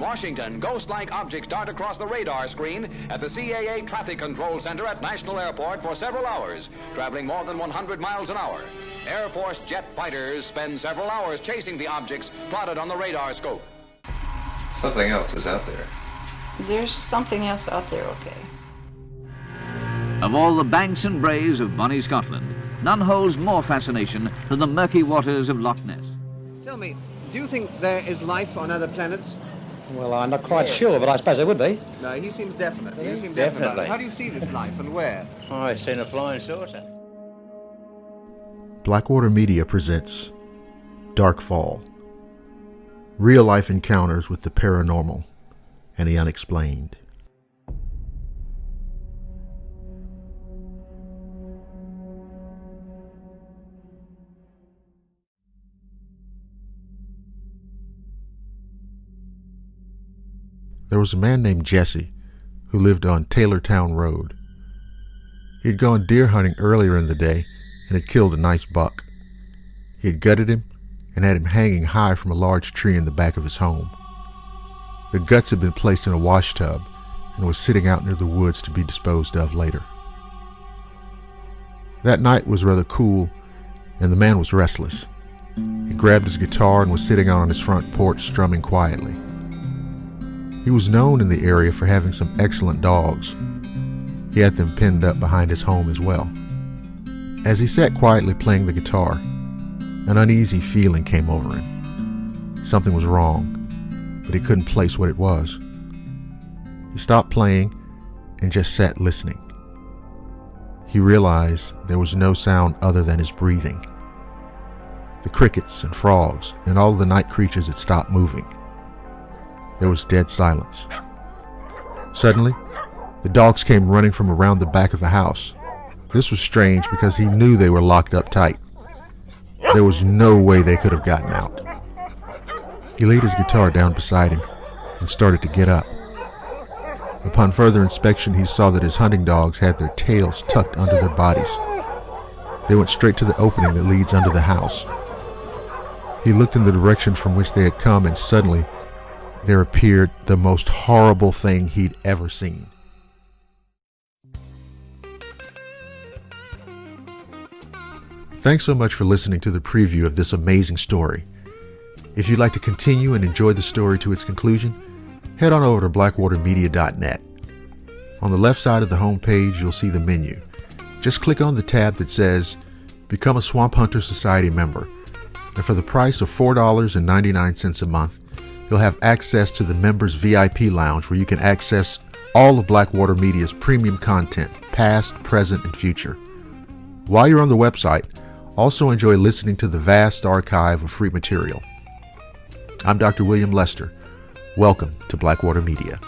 Washington, ghost-like objects dart across the radar screen at the CAA Traffic Control Center at National Airport for several hours, traveling more than 100 miles an hour. Air Force jet fighters spend several hours chasing the objects plotted on the radar scope. Something else is out there. There's something else out there, okay. Of all the banks and braes of bonny Scotland, none holds more fascination than the murky waters of Loch Ness. Tell me, do you think there is life on other planets? Well, I'm not quite sure, but I suppose there would be. No, he seems definite. You seem Definitely. definite about it. How do you see this life and where? Oh, I've seen a flying saucer. Blackwater Media presents DARKFALL. Real-life encounters with the paranormal and the unexplained. There was a man named Jesse who lived on Taylortown Road. He had gone deer hunting earlier in the day and had killed a nice buck. He had gutted him and had him hanging high from a large tree in the back of his home. The guts had been placed in a wash tub and was sitting out near the woods to be disposed of later. That night was rather cool and the man was restless. He grabbed his guitar and was sitting out on his front porch strumming quietly. He was known in the area for having some excellent dogs. He had them pinned up behind his home as well. As he sat quietly playing the guitar, an uneasy feeling came over him. Something was wrong, but he couldn't place what it was. He stopped playing and just sat listening. He realized there was no sound other than his breathing. The crickets and frogs and all the night creatures had stopped moving. There was dead silence. Suddenly, the dogs came running from around the back of the house. This was strange because he knew they were locked up tight. There was no way they could have gotten out. He laid his guitar down beside him and started to get up. Upon further inspection, he saw that his hunting dogs had their tails tucked under their bodies. They went straight to the opening that leads under the house. He looked in the direction from which they had come, and suddenly there appeared the most horrible thing he'd ever seen. Thanks so much for listening to the preview of this amazing story. If you'd like to continue and enjoy the story to its conclusion, head on over to blackwatermedia.net. On the left side of the home page, you'll see the menu. Just click on the tab that says Become a Swamp Hunter Society member, and for the price of $4.99 a month, you'll have access to the members VIP lounge where you can access all of Blackwater Media's premium content, past, present, and future. While you're on the website, also enjoy listening to the vast archive of free material. I'm Dr. William Lester. Welcome to Blackwater Media.